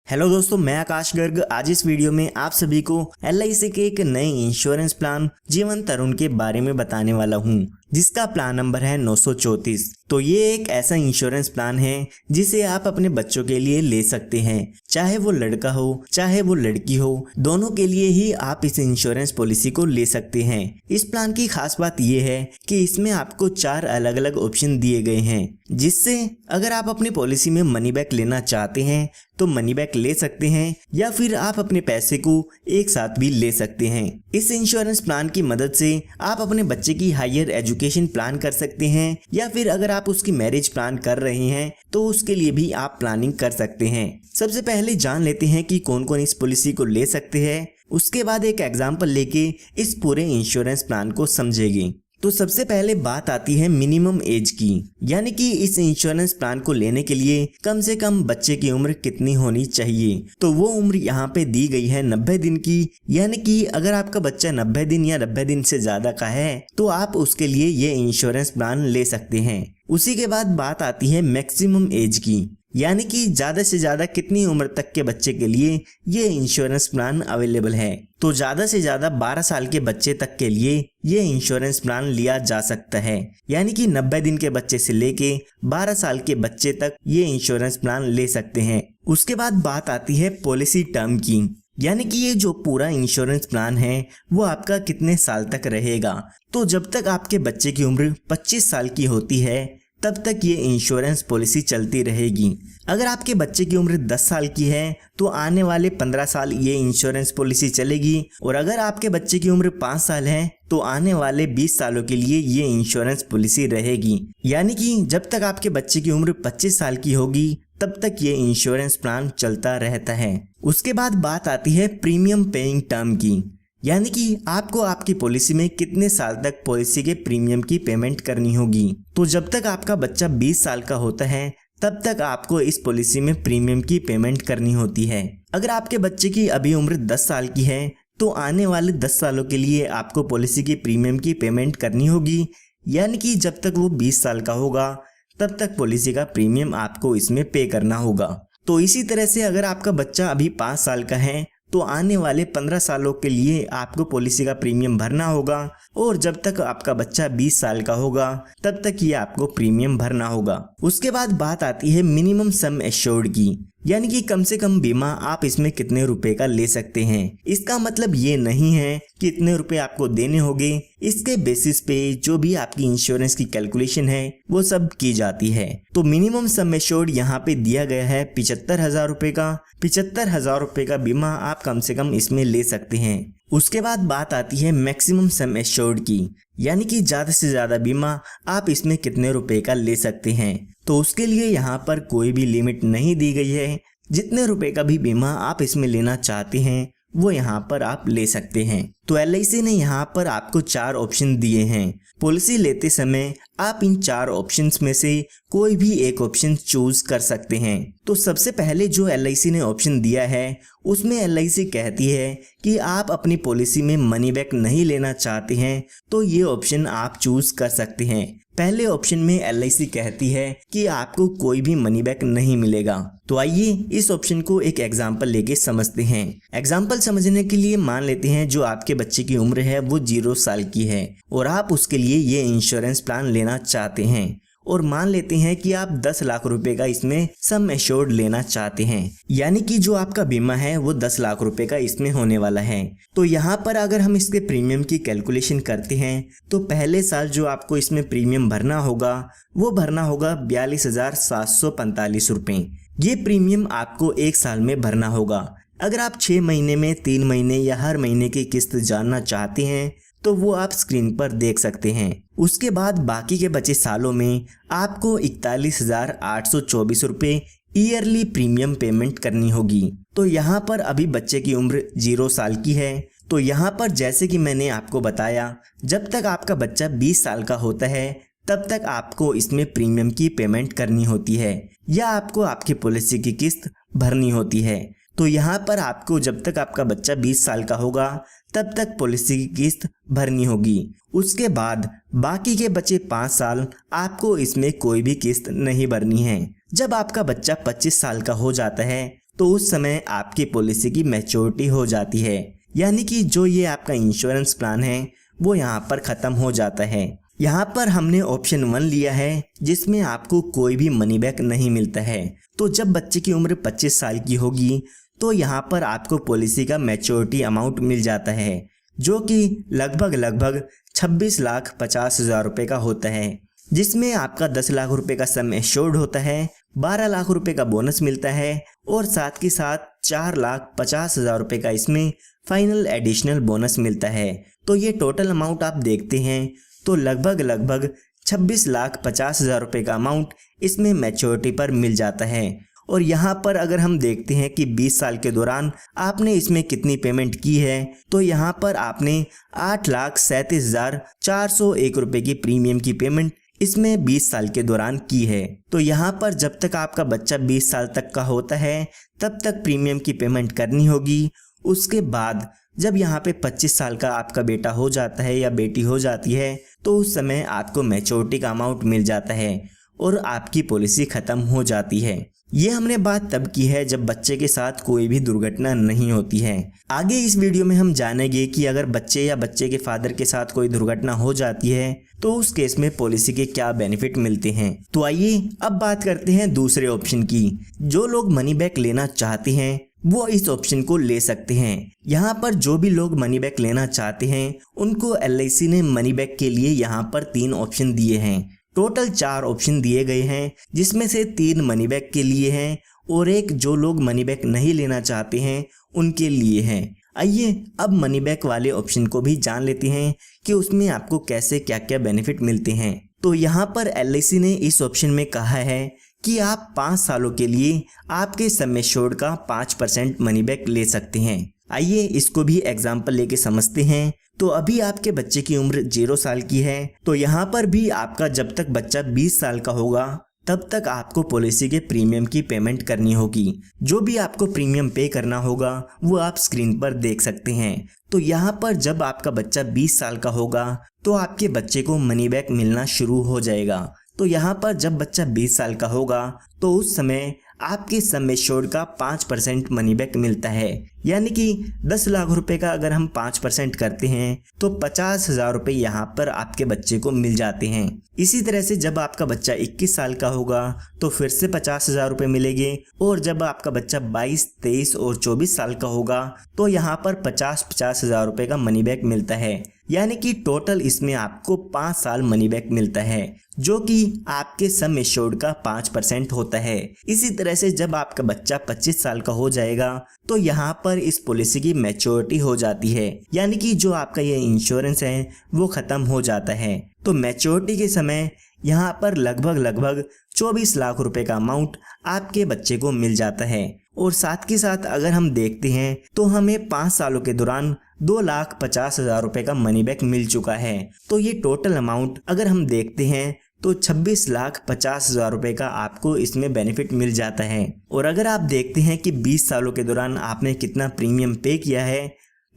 Hello दोस्तों, मैं आकाश गर्ग। आज इस वीडियो में आप सभी को LIC के एक नए इंश्योरेंस प्लान जीवन तरुण के बारे में बताने वाला हूं, जिसका प्लान नंबर है 934। तो ये एक ऐसा इंश्योरेंस प्लान है जिसे आप अपने बच्चों के लिए ले सकते हैं। चाहे वो लड़का हो चाहे वो लड़की हो, दोनों के लिए ही आप इस इंश्योरेंस पॉलिसी को ले सकते हैं। इस प्लान की खास बात ये है कि इसमें आपको 4 अलग अलग ऑप्शन दिए गए हैं, जिससे अगर आप अपनी पॉलिसी में मनी बैक लेना चाहते हैं तो मनी बैक ले सकते हैं, या फिर आप अपने पैसे को एक साथ भी ले सकते हैं। इस इंश्योरेंस प्लान की मदद से आप अपने बच्चे की हायर एजुकेशन प्लान कर सकते हैं, या फिर अगर आप उसकी मैरिज प्लान कर रहे हैं तो उसके लिए भी आप प्लानिंग कर सकते हैं। सबसे पहले जान लेते हैं कि कौन कौन इस पॉलिसी को ले सकते हैं, उसके बाद एक एग्जाम्पल लेके इस पूरे इंश्योरेंस प्लान को समझेंगे। तो सबसे पहले बात आती है मिनिमम एज की, यानी कि इस इंश्योरेंस प्लान को लेने के लिए कम से कम बच्चे की उम्र कितनी होनी चाहिए। तो वो उम्र यहाँ पे दी गई है 90 दिन की, यानी कि अगर आपका बच्चा 90 दिन या 90 दिन से ज्यादा का है तो आप उसके लिए ये इंश्योरेंस प्लान ले सकते हैं। उसी के बाद बात आती है मैक्सिमम एज की, यानी कि ज्यादा से ज्यादा कितनी उम्र तक के बच्चे के लिए ये इंश्योरेंस प्लान अवेलेबल है। तो ज्यादा से ज्यादा 12 साल के बच्चे तक के लिए ये इंश्योरेंस प्लान लिया जा सकता है, यानी कि 90 दिन के बच्चे से लेके 12 साल के बच्चे तक ये इंश्योरेंस प्लान ले सकते हैं। उसके बाद बात आती है पॉलिसी टर्म की, यानी कि ये जो पूरा इंश्योरेंस प्लान है वो आपका कितने साल तक रहेगा। तो जब तक आपके बच्चे की उम्र 25 साल की होती है तब तक ये इंश्योरेंस पॉलिसी चलती रहेगी। अगर आपके बच्चे की उम्र 10 साल की है तो आने वाले 15 साल ये इंश्योरेंस पॉलिसी चलेगी, और अगर आपके बच्चे की उम्र 5 साल है तो आने वाले 20 सालों के लिए ये इंश्योरेंस पॉलिसी रहेगी। यानी कि जब तक आपके बच्चे की उम्र 25 साल की होगी तब तक ये इंश्योरेंस प्लान चलता रहता है। उसके बाद बात आती है प्रीमियम पेइंग टर्म की, यानी कि आपको आपकी पॉलिसी में कितने साल तक पॉलिसी के प्रीमियम की पेमेंट करनी होगी। तो जब तक आपका बच्चा 20 साल का होता है तब तक आपको इस पॉलिसी में प्रीमियम की पेमेंट करनी होती है। अगर आपके बच्चे की अभी उम्र 10 साल की है तो आने वाले 10 सालों के लिए आपको पॉलिसी की प्रीमियम की पेमेंट करनी होगी, यानी कि जब तक वो 20 साल का होगा तब तक पॉलिसी का प्रीमियम आपको इसमें पे करना होगा। तो इसी तरह से अगर आपका बच्चा अभी 5 साल का है तो आने वाले 15 सालों के लिए आपको पॉलिसी का प्रीमियम भरना होगा, और जब तक आपका बच्चा 20 साल का होगा तब तक ये आपको प्रीमियम भरना होगा। उसके बाद बात आती है मिनिमम सम एश्योर्ड की, यानी कि कम से कम बीमा आप इसमें कितने रुपए का ले सकते हैं। इसका मतलब ये नहीं है कि इतने रुपए आपको देने होंगे, इसके बेसिस पे जो भी आपकी इंश्योरेंस की कैलकुलेशन है वो सब की जाती है। तो मिनिमम सम एश्योर्ड यहाँ पे दिया गया है 75,000 रुपए का। 75,000 रुपए का बीमा आप कम से कम इसमें ले सकते हैं। उसके बाद बात आती है मैक्सिमम सम एश्योर्ड की, यानी कि ज्यादा से ज्यादा बीमा आप इसमें कितने रुपए का ले सकते हैं। तो उसके लिए यहाँ पर कोई भी लिमिट नहीं दी गई है, जितने रुपए का भी बीमा आप इसमें लेना चाहते हैं वो यहाँ पर आप ले सकते हैं। तो LIC ने यहाँ पर आपको 4 ऑप्शन दिए हैं। पॉलिसी लेते समय आप इन 4 ऑप्शंस में से कोई भी एक ऑप्शन चूज कर सकते हैं। तो सबसे पहले जो LIC ने ऑप्शन दिया है उसमें LIC कहती है कि आप अपनी पॉलिसी में मनी बैक नहीं लेना चाहते हैं तो ये ऑप्शन आप चूज कर सकते हैं। पहले ऑप्शन में LIC कहती है कि आपको कोई भी मनी बैक नहीं मिलेगा। तो आइए इस ऑप्शन को एक एग्जांपल लेके समझते हैं। एग्जांपल समझने के लिए मान लेते हैं जो आपके बच्चे की उम्र है वो 0 साल की है और आप उसके लिए ये इंश्योरेंस प्लान लेना चाहते हैं, और मान लेते हैं कि आप 10 लाख रुपए का इसमें सम एश्योर्ड लेना चाहते हैं, यानी कि जो आपका बीमा है वो 10 लाख रुपए का इसमें होने वाला है। तो यहाँ पर अगर हम इसके प्रीमियम की कैलकुलेशन करते हैं तो पहले साल जो आपको इसमें प्रीमियम भरना होगा वो भरना होगा 42,745 रुपए। ये प्रीमियम आपको 1 साल में भरना होगा। अगर आप 6 महीने में, 3 महीने या हर महीने की किस्त जानना चाहते हैं तो वो आप स्क्रीन पर देख सकते हैं। उसके बाद बाकी के बचे सालों में आपको 41,824 रुपए ईयरली प्रीमियम पेमेंट करनी होगी। तो यहाँ पर अभी बच्चे की उम्र 0 साल की है, तो यहाँ पर जैसे कि मैंने आपको बताया जब तक आपका बच्चा 20 साल का होता है तब तक आपको इसमें प्रीमियम की पेमेंट करनी होती है, या आपको आपकी पॉलिसी की किस्त भरनी होती है। तो यहाँ पर आपको जब तक आपका बच्चा 20 साल का होगा तब तक पॉलिसी की किस्त भरनी होगी। उसके बाद बाकी के बचे 5 साल आपको इसमें कोई भी किस्त नहीं भरनी है। जब आपका बच्चा 25 साल का हो जाता है तो उस समय आपकी पॉलिसी की मैच्योरिटी हो जाती है, यानी कि जो ये आपका इंश्योरेंस प्लान है वो यहाँ पर ख़त्म हो जाता है। यहाँ पर हमने ऑप्शन 1 लिया है जिसमें आपको कोई भी मनी बैक नहीं मिलता है। तो जब बच्चे की उम्र 25 साल की होगी तो यहाँ पर आपको पॉलिसी का मैच्योरिटी अमाउंट मिल जाता है, जो कि लगभग 26,50,000 रुपये का होता है, जिसमें आपका 10 लाख रुपए का सम एश्योर्ड होता है, 12 लाख रुपए का बोनस मिलता है और साथ के साथ 4,50,000 रुपये का इसमें फाइनल एडिशनल बोनस मिलता है। तो ये टोटल अमाउंट आप देखते हैं तो लगभग 26,50,000 रुपये का अमाउंट इसमें मैच्योरिटी पर मिल जाता है। और यहाँ पर अगर हम देखते हैं कि 20 साल के दौरान आपने इसमें कितनी पेमेंट की है, तो यहाँ पर आपने 8,37,401 रुपये की प्रीमियम की पेमेंट इसमें 20 साल के दौरान की है। तो यहाँ पर जब तक आपका बच्चा 20 साल तक का होता है तब तक प्रीमियम की पेमेंट करनी होगी। उसके बाद जब यहाँ पे 25 साल का आपका बेटा हो जाता है या बेटी हो जाती है तो उस समय आपको मैच्योरिटी का अमाउंट मिल जाता है और आपकी पॉलिसी ख़त्म हो जाती है। ये हमने बात तब की है जब बच्चे के साथ कोई भी दुर्घटना नहीं होती है। आगे इस वीडियो में हम जानेंगे कि अगर बच्चे या बच्चे के फादर के साथ कोई दुर्घटना हो जाती है तो उस केस में पॉलिसी के क्या बेनिफिट मिलते हैं। तो आइए अब बात करते हैं दूसरे ऑप्शन की। जो लोग मनी बैक लेना चाहते हैं वो इस ऑप्शन को ले सकते हैं। यहाँ पर जो भी लोग मनी बैक लेना चाहते हैं उनको LIC ने मनी बैक के लिए यहाँ पर 3 ऑप्शन दिए हैं। टोटल 4 ऑप्शन दिए गए हैं, जिसमें से 3 मनी बैक के लिए हैं और एक जो लोग मनी बैक नहीं लेना चाहते हैं उनके लिए है। आइए अब मनी बैक वाले ऑप्शन को भी जान लेते हैं कि उसमें आपको कैसे क्या क्या बेनिफिट मिलते हैं। तो यहाँ पर LIC ने इस ऑप्शन में कहा है कि आप 5 सालों के लिए आपके सम एश्योर्ड का 5% मनी बैक ले सकते हैं। आइए इसको भी एग्जाम्पल लेके समझते हैं। तो अभी आपके बच्चे की उम्र 0 साल की है, तो यहाँ पर भी आपका जब तक बच्चा 20 साल का होगा तब तक आपको पॉलिसी के प्रीमियम की पेमेंट करनी होगी। जो भी आपको प्रीमियम पे करना होगा वो आप स्क्रीन पर देख सकते हैं। तो यहाँ पर जब आपका बच्चा 20 साल का होगा तो आपके बच्चे को मनी बैक मिलना शुरू हो जाएगा। तो यहाँ पर जब बच्चा 20 साल का होगा तो उस समय आपके सम एश्योर्ड का 5% मनी बैक मिलता है, यानी कि 10 लाख रुपए का अगर हम 5% करते हैं तो 50,000 रुपये यहाँ पर आपके बच्चे को मिल जाते हैं। इसी तरह से जब आपका बच्चा 21 साल का होगा तो फिर से 50,000 रुपये मिलेंगे और जब आपका बच्चा 22, 23 और 24 साल का होगा तो यहाँ पर 50,000 रुपये का मनी बैक मिलता है, यानी कि टोटल इसमें आपको 5 साल मनी बैक मिलता है, जो कि आपके सम एश्योर्ड का 5% होता है। इसी तरह से जब आपका बच्चा 25 साल का हो जाएगा तो यहाँ पर इस पॉलिसी की मैच्योरिटी हो जाती है, यानी कि जो आपका ये इंश्योरेंस है वो ख़त्म हो जाता है। तो मैच्योरिटी के समय यहाँ पर लगभग 24 लाख रुपए का अमाउंट आपके बच्चे को मिल जाता है। और साथ के साथ अगर हम देखते हैं तो हमें 5 सालों के दौरान 2,50,000 रुपये का मनी बैक मिल चुका है। तो ये टोटल अमाउंट अगर हम देखते हैं तो 26,50,000 रुपये का आपको इसमें बेनिफिट मिल जाता है। और अगर आप देखते हैं कि 20 सालों के दौरान आपने कितना प्रीमियम पे किया है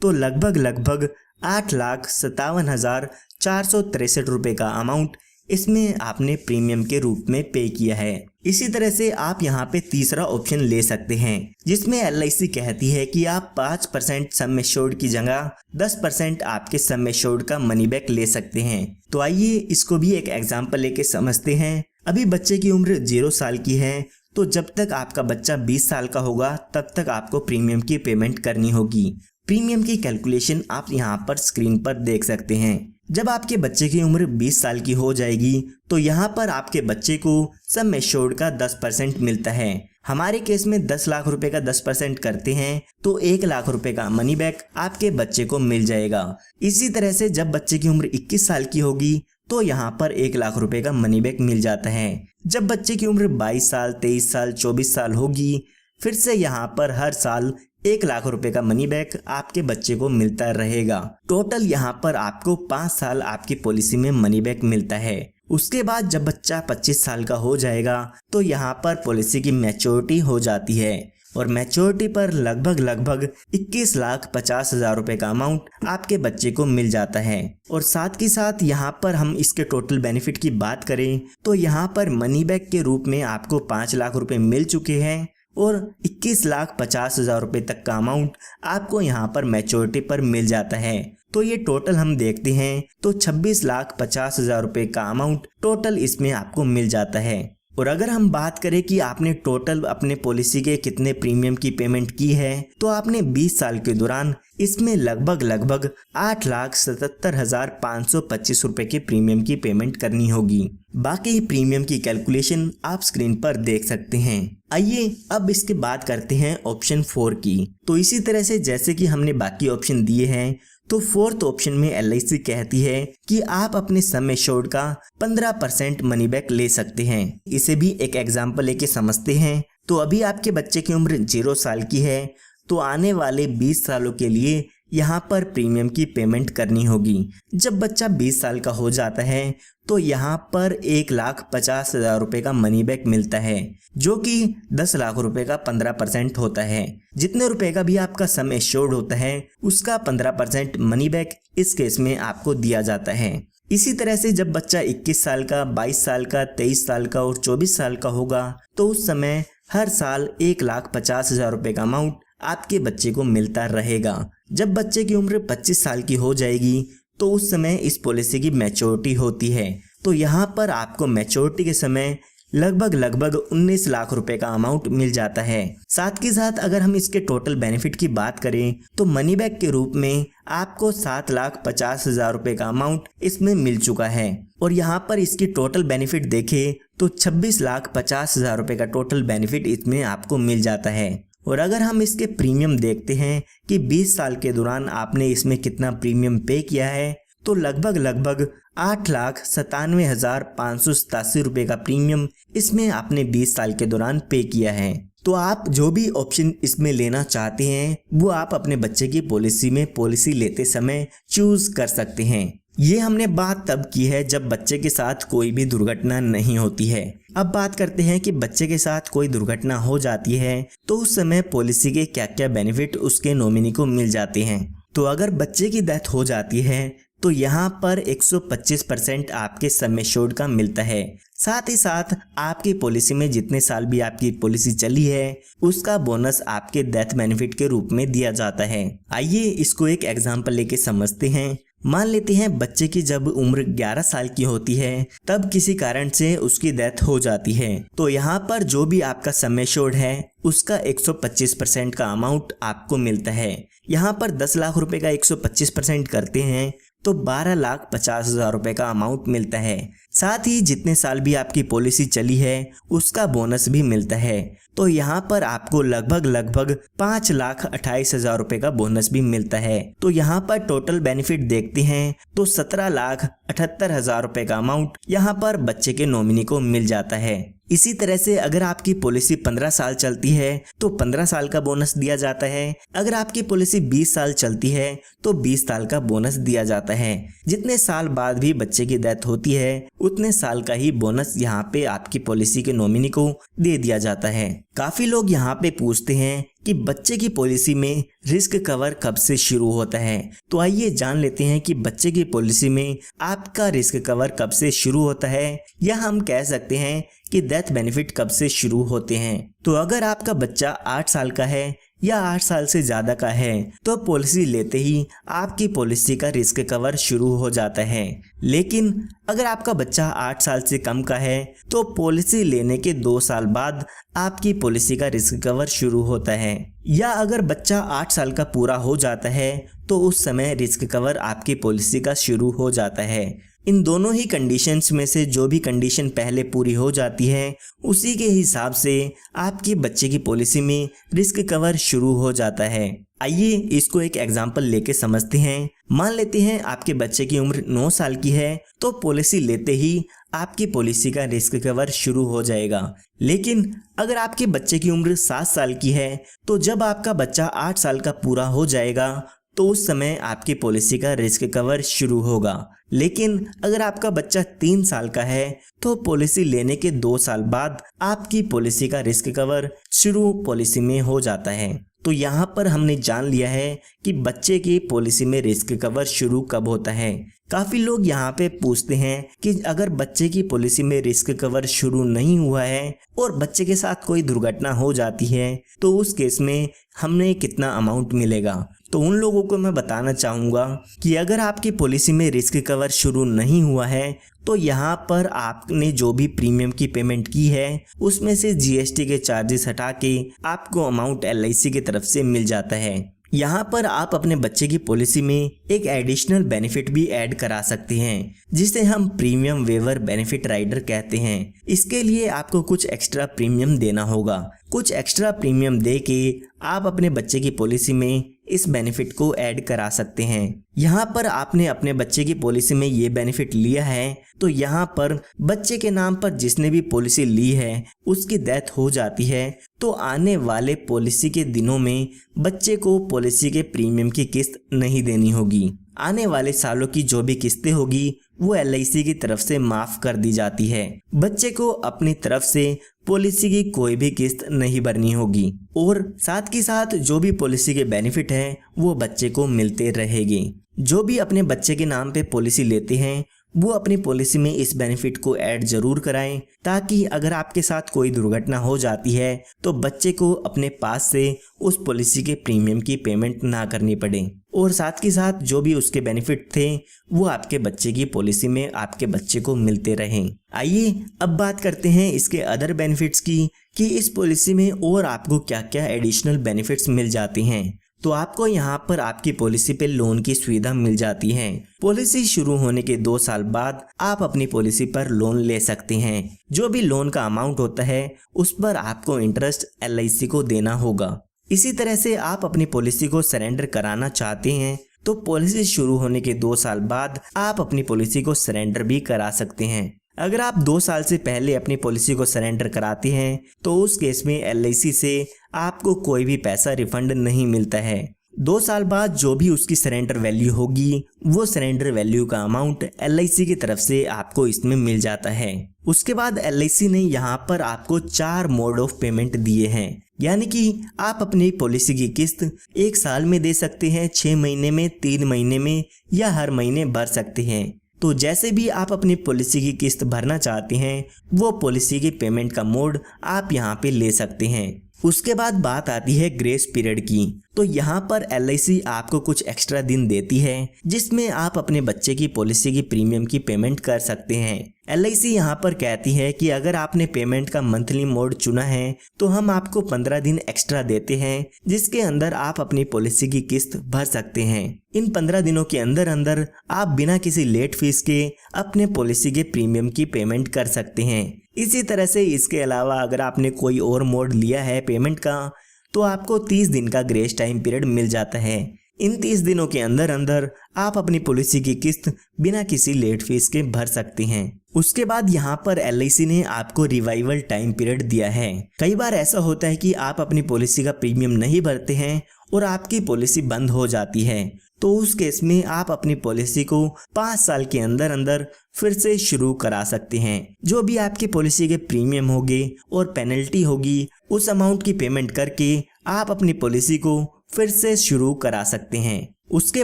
तो लगभग 8,57,463 रुपये का अमाउंट इसमें आपने प्रीमियम के रूप में पे किया है। इसी तरह से आप यहाँ पे तीसरा ऑप्शन ले सकते हैं, जिसमें LIC कहती है कि आप 5% सम एश्योर्ड की जगह 10% आपके सम एश्योर्ड का मनी बैक ले सकते हैं। तो आइए इसको भी एक एग्जांपल लेके समझते हैं। अभी बच्चे की उम्र 0 साल की है, तो जब तक आपका बच्चा 20 साल का होगा तब तक आपको प्रीमियम की पेमेंट करनी होगी। प्रीमियम की कैलकुलेशन आप यहाँ पर स्क्रीन पर देख सकते हैं। जब आपके बच्चे की उम्र 20 साल की हो जाएगी तो यहाँ पर आपके बच्चे को सम एश्योर्ड का 10% मिलता है। हमारे केस में 10 लाख रुपए का 10% करते हैं तो 1 लाख रुपए का मनी बैक आपके बच्चे को मिल जाएगा। इसी तरह से जब बच्चे की उम्र 21 साल की होगी तो यहाँ पर 1 लाख रुपए का मनी बैक मिल जाता है। जब बच्चे की उम्र 22 साल, 23 साल, 24 साल होगी फिर से यहाँ पर हर साल 1 लाख रुपए का मनी बैक आपके बच्चे को मिलता रहेगा। टोटल यहाँ पर आपको 5 साल आपकी पॉलिसी में मनी बैक मिलता है। उसके बाद जब बच्चा 25 साल का हो जाएगा तो यहाँ पर पॉलिसी की मैच्योरिटी हो जाती है और मैच्योरिटी पर लगभग 21,50,000 रुपए का अमाउंट आपके बच्चे को मिल जाता है। और साथ ही साथ यहाँ पर हम इसके टोटल बेनिफिट की बात करें तो यहाँ पर मनी बैक के रूप में आपको 5 लाख रुपए मिल चुके हैं और 21,50,000 रुपए तक का अमाउंट आपको यहाँ पर मैच्योरिटी पर मिल जाता है। तो ये टोटल हम देखते हैं तो 26,50,000 रुपए का अमाउंट टोटल इसमें आपको मिल जाता है। और अगर हम बात करें कि आपने टोटल अपने पॉलिसी के कितने प्रीमियम की पेमेंट की है, तो आपने 20 साल के दौरान इसमें लगभग 8,77,525 रुपए के प्रीमियम की पेमेंट करनी होगी। बाकी प्रीमियम की कैलकुलेशन आप स्क्रीन पर देख सकते हैं। आइए अब इसके बाद करते हैं ऑप्शन 4 की। तो इसी तरह से जैसे कि हमने बाकी ऑप्शन दिए हैं, तो 4th ऑप्शन में LIC कहती है कि आप अपने सम एश्योर्ड का 15% मनी बैक ले सकते हैं। इसे भी एक एग्जांपल लेके समझते हैं। तो अभी आपके बच्चे की उम्र 0 साल की है, तो आने वाले 20 सालों के लिए यहाँ पर प्रीमियम की पेमेंट करनी होगी। जब बच्चा 20 साल का हो जाता है तो यहाँ पर 1,50,000 रुपए का मनी बैक मिलता है, जो कि 10 लाख रुपए का 15% होता है। जितने रुपए का भी आपका सम एश्योर्ड होता है उसका 15% मनी बैक इस केस में आपको दिया जाता है। इसी तरह से जब बच्चा 21 साल का, 22 साल का, 23 साल का और 24 साल का होगा तो उस समय हर साल 1,50,000 रुपए का अमाउंट आपके बच्चे को मिलता रहेगा। जब बच्चे की उम्र 25 साल की हो जाएगी तो उस समय इस पॉलिसी की मैच्योरिटी होती है। तो यहाँ पर आपको मैच्योरिटी के समय लगभग 19 लाख रुपए का अमाउंट मिल जाता है। साथ के साथ अगर हम इसके टोटल बेनिफिट की बात करें तो मनी बैक के रूप में आपको 7,50,000 रुपए का अमाउंट इसमें मिल चुका है। और यहाँ पर इसकी टोटल बेनिफिट देखें तो 26,50,000 रुपए का टोटल बेनिफिट इसमें आपको मिल जाता है। और अगर हम इसके प्रीमियम देखते हैं कि 20 साल के दौरान आपने इसमें कितना प्रीमियम पे किया है, तो लगभग 8,97,587 रुपए का प्रीमियम इसमें आपने 20 साल के दौरान पे किया है। तो आप जो भी ऑप्शन इसमें लेना चाहते हैं वो आप अपने बच्चे की पॉलिसी में पॉलिसी लेते समय चूज कर सकते हैं। ये हमने बात तब की है जब बच्चे के साथ कोई भी दुर्घटना नहीं होती है। अब बात करते हैं कि बच्चे के साथ कोई दुर्घटना हो जाती है तो उस समय पॉलिसी के क्या क्या बेनिफिट उसके नॉमिनी को मिल जाते हैं। तो अगर बच्चे की डेथ हो जाती है तो यहाँ पर 125% आपके सम एश्योर्ड का मिलता है। साथ ही साथ आपकी पॉलिसी में जितने साल भी आपकी पॉलिसी चली है उसका बोनस आपके डेथ बेनिफिट के रूप में दिया जाता है। आइए इसको एक एग्जांपल लेके समझते हैं। मान लेते हैं बच्चे की जब उम्र 11 साल की होती है तब किसी कारण से उसकी डेथ हो जाती है, तो यहाँ पर जो भी आपका सम एश्योर्ड है उसका 125% का अमाउंट आपको मिलता है। यहाँ पर 10 लाख रुपए का 125% करते हैं तो 12,50,000 रुपए का अमाउंट मिलता है। साथ ही जितने साल भी आपकी पॉलिसी चली है उसका बोनस भी मिलता है। तो यहाँ पर आपको लगभग 5,28,000 रुपए का बोनस भी मिलता है। तो यहाँ पर टोटल बेनिफिट देखते हैं तो 17,78,000 रुपए का अमाउंट यहाँ पर बच्चे के नॉमिनी को मिल जाता है। इसी तरह से अगर आपकी पॉलिसी 15 साल चलती है तो 15 साल का बोनस दिया जाता है। अगर आपकी पॉलिसी 20 साल चलती है तो 20 साल का बोनस दिया जाता है। जितने साल बाद भी बच्चे की डेथ होती है उतने साल का ही बोनस यहाँ पे आपकी पॉलिसी के नॉमिनी को दे दिया जाता है। काफी लोग यहाँ पे पूछते हैं कि बच्चे की पॉलिसी में रिस्क कवर कब से शुरू होता है। तो आइए जान लेते हैं कि बच्चे की पॉलिसी में आपका रिस्क कवर कब से शुरू होता है, या हम कह सकते हैं कि डेथ बेनिफिट कब से शुरू होते हैं। तो अगर आपका बच्चा 8 साल का है या 8 साल से ज्यादा का है तो पॉलिसी लेते ही आपकी पॉलिसी का रिस्क कवर शुरू हो जाता है। लेकिन अगर आपका बच्चा 8 साल से कम का है तो पॉलिसी लेने के 2 साल बाद आपकी पॉलिसी का रिस्क कवर शुरू होता है। या अगर बच्चा 8 साल का पूरा हो जाता है तो उस समय रिस्क कवर आपकी पॉलिसी का शुरू हो जाता है। इन दोनों ही कंडीशंस में से जो भी कंडीशन पहले पूरी हो जाती है उसी के हिसाब से आपके बच्चे की पॉलिसी में रिस्क कवर शुरू हो जाता है। आइए इसको एक एग्जांपल लेके समझते हैं। मान लेते हैं आपके बच्चे की उम्र 9 साल की है तो पॉलिसी लेते ही आपकी पॉलिसी का रिस्क कवर शुरू हो जाएगा। लेकिन अगर आपके बच्चे की उम्र 7 साल की है तो जब आपका बच्चा 8 साल का पूरा हो जाएगा तो उस समय आपकी पॉलिसी का रिस्क कवर शुरू होगा। लेकिन अगर आपका बच्चा 3 साल का है तो पॉलिसी लेने के 2 साल बाद आपकी पॉलिसी का रिस्क कवर शुरू पॉलिसी में हो जाता है। तो यहाँ पर हमने जान लिया है कि बच्चे की पॉलिसी में रिस्क कवर शुरू कब होता है। काफ़ी लोग यहाँ पे पूछते हैं कि अगर बच्चे की पॉलिसी में रिस्क कवर शुरू नहीं हुआ है और बच्चे के साथ कोई दुर्घटना हो जाती है तो उस केस में हमें कितना अमाउंट मिलेगा। तो उन लोगों को मैं बताना चाहूँगा कि अगर आपकी पॉलिसी में रिस्क कवर शुरू नहीं हुआ है तो यहाँ पर आपने जो भी प्रीमियम की पेमेंट की है उसमें से जीएसटी के चार्जेस हटा के आपको अमाउंट एलआईसी की तरफ से मिल जाता है। यहाँ पर आप अपने बच्चे की पॉलिसी में एक एडिशनल बेनिफिट भी ऐड करा सकते हैं जिसे हम प्रीमियम वेवर बेनिफिट राइडर कहते हैं। इसके लिए आपको कुछ एक्स्ट्रा प्रीमियम देना होगा। कुछ एक्स्ट्रा प्रीमियम दे के आप अपने बच्चे की पॉलिसी में इस बेनिफिट को ऐड करा सकते हैं। यहाँ पर आपने अपने बच्चे की पॉलिसी में ये बेनिफिट लिया है तो यहाँ पर बच्चे के नाम पर जिसने भी पॉलिसी ली है उसकी डेथ हो जाती है तो आने वाले पॉलिसी के दिनों में बच्चे को पॉलिसी के प्रीमियम की किस्त नहीं देनी होगी। आने वाले सालों की जो भी किस्तें होगी वो एलआईसी की तरफ से माफ कर दी जाती है। बच्चे को अपनी तरफ से पॉलिसी की कोई भी किस्त नहीं भरनी होगी और साथ ही साथ जो भी पॉलिसी के बेनिफिट है वो बच्चे को मिलते रहेंगे। जो भी अपने बच्चे के नाम पे पॉलिसी लेते हैं वो अपनी पॉलिसी में इस बेनिफिट को ऐड जरूर कराएं ताकि अगर आपके साथ कोई दुर्घटना हो जाती है तो बच्चे को अपने पास से उस पॉलिसी के प्रीमियम की पेमेंट ना करनी पड़े और साथ ही साथ जो भी उसके बेनिफिट थे वो आपके बच्चे की पॉलिसी में आपके बच्चे को मिलते रहें। आइए अब बात करते हैं इसके अदर बेनिफिट्स की कि इस पॉलिसी में और आपको क्या क्या एडिशनल बेनिफिट्स मिल जाते हैं। तो आपको यहाँ पर आपकी पॉलिसी पे लोन की सुविधा मिल जाती है। पॉलिसी शुरू होने के 2 साल बाद आप अपनी पॉलिसी पर लोन ले सकते हैं। जो भी लोन का अमाउंट होता है उस पर आपको इंटरेस्ट एलआईसी को देना होगा। इसी तरह से आप अपनी पॉलिसी को सरेंडर कराना चाहते हैं तो पॉलिसी शुरू होने के 2 साल बाद आप अपनी पॉलिसी को सरेंडर भी करा सकते हैं। अगर आप 2 साल से पहले अपनी पॉलिसी को सरेंडर कराते हैं तो उस केस में एलआईसी से आपको कोई भी पैसा रिफंड नहीं मिलता है। 2 साल बाद जो भी उसकी सरेंडर वैल्यू होगी वो सरेंडर वैल्यू का अमाउंट एलआईसी की तरफ से आपको इसमें मिल जाता है। उसके बाद एलआईसी ने यहाँ पर आपको 4 मोड ऑफ पेमेंट दिए हैं, यानी कि आप अपनी पॉलिसी की किस्त 1 साल में दे सकते हैं, 6 महीने में, 3 महीने में या हर महीने भर सकते हैं। तो जैसे भी आप अपनी पॉलिसी की किस्त भरना चाहते हैं वो पॉलिसी की पेमेंट का मोड आप यहाँ पे ले सकते हैं। उसके बाद बात आती है ग्रेस पीरियड की। तो यहाँ पर एलआईसी आपको कुछ एक्स्ट्रा दिन देती है जिसमें आप अपने बच्चे की पॉलिसी की प्रीमियम की पेमेंट कर सकते हैं। एलआईसी यहाँ पर कहती है कि अगर आपने पेमेंट का मंथली मोड चुना है तो हम आपको 15 दिन एक्स्ट्रा देते हैं जिसके अंदर आप अपनी पॉलिसी की किस्त भर सकते हैं। इन 15 दिनों के अंदर अंदर आप बिना किसी लेट फीस के अपने पॉलिसी के प्रीमियम की पेमेंट कर सकते हैं। इसी तरह से इसके अलावा अगर आपने कोई और मोड लिया है पेमेंट का तो आपको 30 दिन का ग्रेस टाइम पीरियड मिल जाता है। इन 30 दिनों के अंदर अंदर आप अपनी पॉलिसी की किस्त बिना किसी लेट फीस के भर सकते हैं। उसके बाद यहाँ पर एलआईसी ने आपको रिवाइवल टाइम पीरियड दिया है। कई बार ऐसा होता है कि आप अपनी पॉलिसी का प्रीमियम नहीं भरते हैं और आपकी पॉलिसी बंद हो जाती है, तो उस केस में आप अपनी पॉलिसी को 5 साल के अंदर अंदर फिर से शुरू करा सकते हैं। जो भी आपकी पॉलिसी के प्रीमियम होंगे और पेनल्टी होगी उस अमाउंट की पेमेंट करके आप अपनी पॉलिसी को फिर से शुरू करा सकते हैं। उसके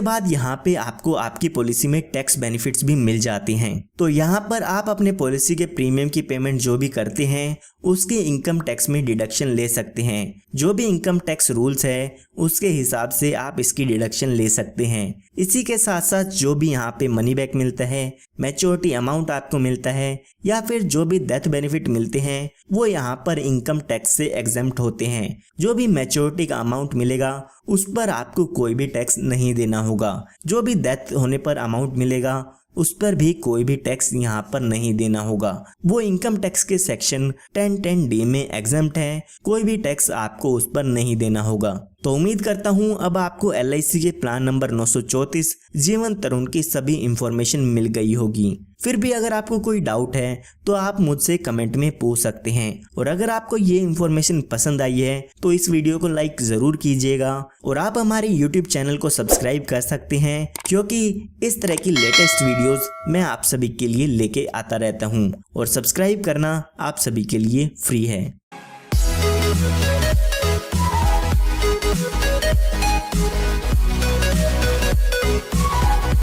बाद यहाँ पे आपको आपकी पॉलिसी में टैक्स बेनिफिट्स भी मिल जाते हैं। तो यहाँ पर आप अपने पॉलिसी के प्रीमियम की पेमेंट जो भी करते हैं उसके इनकम टैक्स में डिडक्शन ले सकते हैं। जो भी इनकम टैक्स रूल्स है उसके हिसाब से आप इसकी डिडक्शन ले सकते हैं। इसी के साथ साथ जो भी यहाँ पे मनी बैक मिलता है, मैच्योरिटी अमाउंट आपको मिलता है या फिर जो भी डेथ बेनिफिट मिलते हैं वो यहाँ पर इनकम टैक्स से एग्जेम्प्ट होते हैं। जो भी मैच्योरिटी का अमाउंट मिलेगा उस पर आपको कोई भी टैक्स नहीं देना होगा। जो भी डेथ होने पर अमाउंट मिलेगा उस पर भी कोई भी टैक्स यहाँ पर नहीं देना होगा। वो इनकम टैक्स के सेक्शन 1010D में एग्जम्प्ट है, कोई भी टैक्स आपको उस पर नहीं देना होगा। तो उम्मीद करता हूँ अब आपको LIC के प्लान नंबर 934 जीवन तरुण की सभी इंफॉर्मेशन मिल गई होगी। फिर भी अगर आपको कोई डाउट है तो आप मुझसे कमेंट में पूछ सकते हैं। और अगर आपको ये इंफॉर्मेशन पसंद आई है तो इस वीडियो को लाइक जरूर कीजिएगा और आप हमारे YouTube चैनल को सब्सक्राइब कर सकते हैं, क्योंकि इस तरह की लेटेस्ट वीडियोस मैं आप सभी के लिए लेके आता रहता हूँ और सब्सक्राइब करना आप सभी के लिए फ्री है।